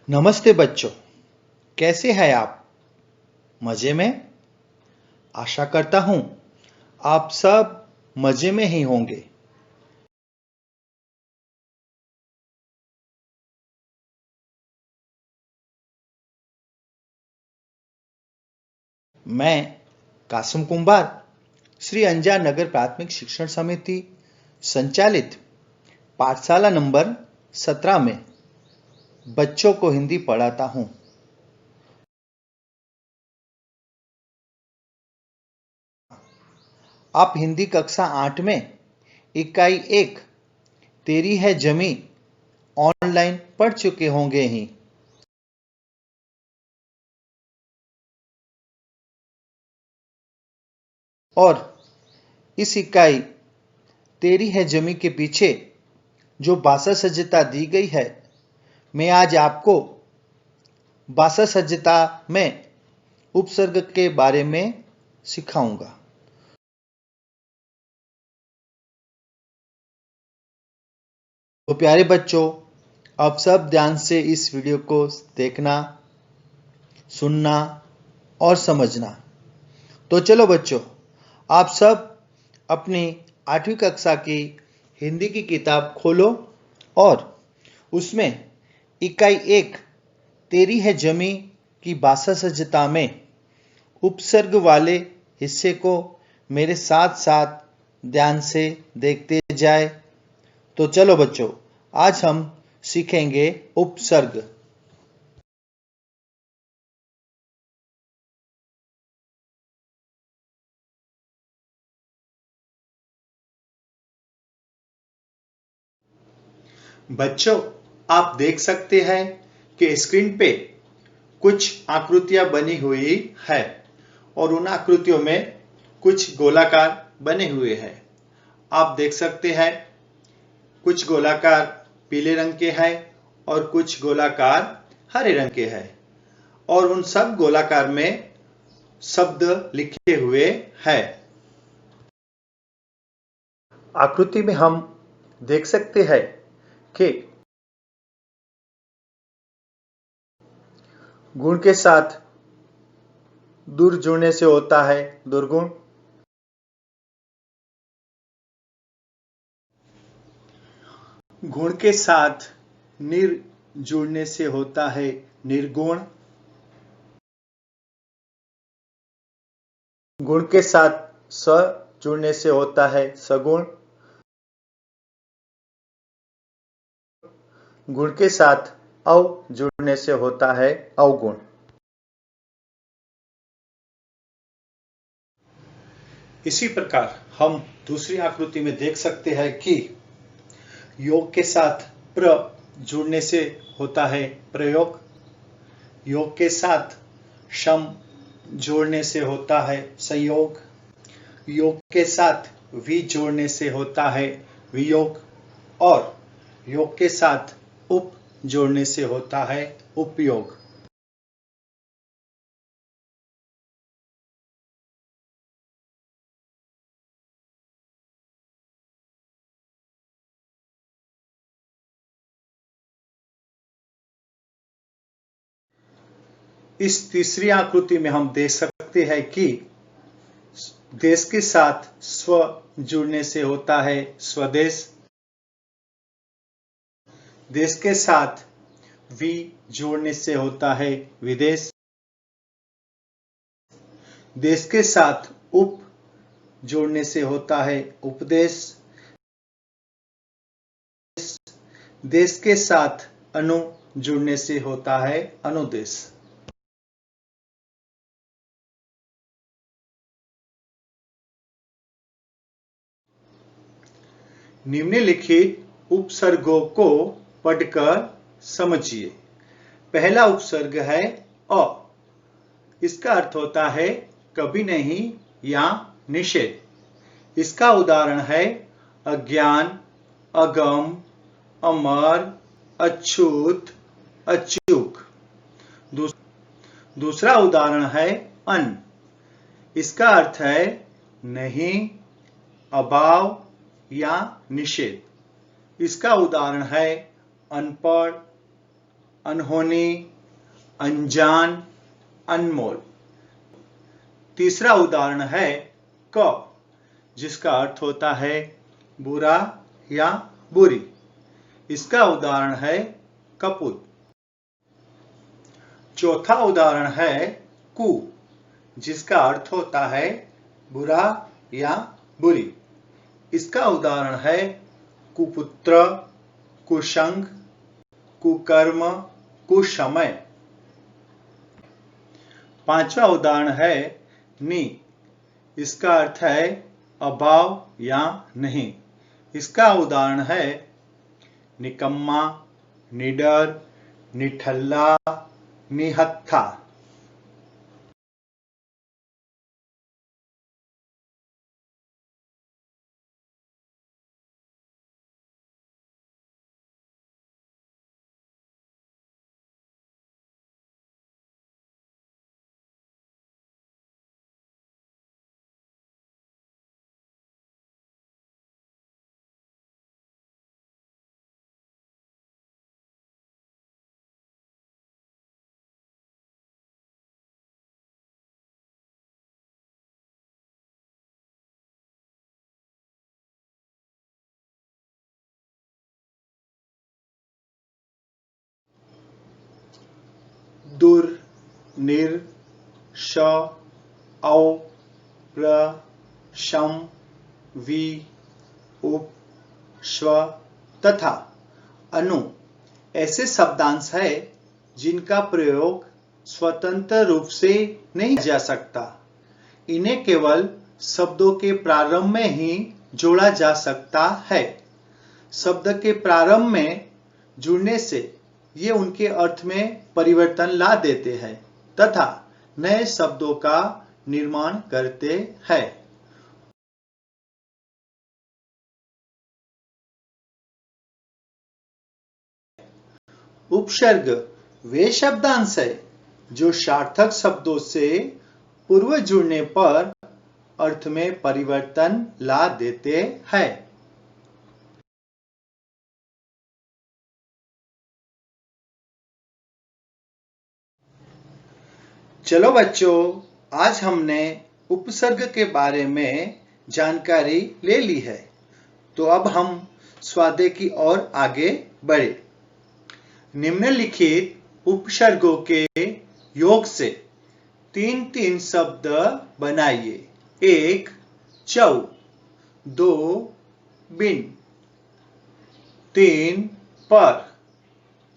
नमस्ते बच्चों, कैसे हैं आप? मजे में? आशा करता हूं आप सब मजे में ही होंगे। मैं कासिम कुंभार श्री अंजार नगर प्राथमिक शिक्षण समिति संचालित पाठशाला नंबर 17 में बच्चों को हिंदी पढ़ाता हूं। आप हिंदी कक्षा 8 में इकाई 1 तेरी है जमी ऑनलाइन पढ़ चुके होंगे ही। और इस इकाई तेरी है जमी के पीछे जो भाषा सज्जता दी गई है, मैं आज आपको भाषा सज्जता में उपसर्ग के बारे में सिखाऊंगा। तो प्यारे बच्चों, आप सब ध्यान से इस वीडियो को देखना, सुनना और समझना। तो चलो बच्चों, आप सब अपनी 8वीं कक्षा की हिंदी की किताब खोलो और उसमें इकाई 1 तेरी है जमी की भाषा सज्जता में उपसर्ग वाले हिस्से को मेरे साथ साथ ध्यान से देखते जाए। तो चलो बच्चों, आज हम सीखेंगे उपसर्ग। बच्चों, आप देख सकते हैं कि स्क्रीन पे कुछ आकृतियां बनी हुई है और उन आकृतियों में कुछ गोलाकार बने हुए हैं। आप देख सकते हैं कुछ गोलाकार पीले रंग के हैं और कुछ गोलाकार हरे रंग के हैं और उन सब गोलाकार में शब्द लिखे हुए हैं। आकृति में हम देख सकते हैं कि गुण के साथ दूर जुड़ने से होता है दुर्गुण। गुण के साथ निर जुड़ने से होता है निर्गुण। गुण के साथ स जुड़ने से होता है सगुण। गुण के साथ अव जुड़ने से होता है अवगुण। इसी प्रकार हम दूसरी आकृति में देख सकते हैं कि योग के साथ प्र जुड़ने से होता है प्रयोग। योग के साथ शम जोड़ने से होता है संयोग। योग के साथ वि जोड़ने से होता है वियोग और योग के साथ उप जोड़ने से होता है उपयोग। इस तीसरी आकृति में हम देख सकते हैं कि देश के साथ स्व जुड़ने से होता है स्वदेश। देश के साथ वि जोड़ने से होता है विदेश। देश के साथ उप जोड़ने से होता है उपदेश। देश के साथ अनु जुड़ने से होता है अनुदेश। निम्नलिखित उपसर्गों को पढ़कर समझिए। पहला उपसर्ग है अ। इसका अर्थ होता है कभी नहीं या निषेध। इसका उदाहरण है अज्ञान, अगम, अमर, अछूत, अचूक। दूसरा उदाहरण है अन। इसका अर्थ है नहीं, अभाव या निषेध। इसका उदाहरण है अनपढ़, अनहोनी, अनजान, अनमोल। तीसरा उदाहरण है क, जिसका अर्थ होता है बुरा या बुरी। इसका उदाहरण है कपूत। चौथा उदाहरण है कु, जिसका अर्थ होता है बुरा या बुरी। इसका उदाहरण है कुपुत्र, कुसंग, कुकर्म, कुसमय। पांचवा उदाहरण है नि। इसका अर्थ है अभाव या नहीं। इसका उदाहरण है निकम्मा, निडर, निठल्ला, निहत्था। दुर, निर, श, औ, प्र, शम, वि, उप, स्व तथा अनु ऐसे शब्दांश है जिनका प्रयोग स्वतंत्र रूप से नहीं जा सकता। इन्हें केवल शब्दों के प्रारंभ में ही जोड़ा जा सकता है। शब्द के प्रारंभ में जुड़ने से ये उनके अर्थ में परिवर्तन ला देते हैं तथा नए शब्दों का निर्माण करते हैं। उपसर्ग वे शब्दांश है जो सार्थक शब्दों से पूर्व जुड़ने पर अर्थ में परिवर्तन ला देते हैं। चलो बच्चों, आज हमने उपसर्ग के बारे में जानकारी ले ली है, तो अब हम स्वाध्याय की ओर आगे बढ़े। निम्नलिखित उपसर्गों के योग से 3-3 शब्द बनाइए। 1 चौ, 2 बिन, 3 पर,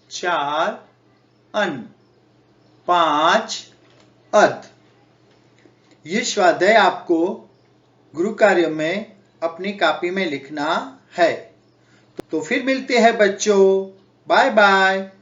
4 अन, 5 अध। ये स्वाध्याय आपको गृह कार्य में अपनी कॉपी में लिखना है। तो फिर मिलते हैं बच्चों। Bye bye.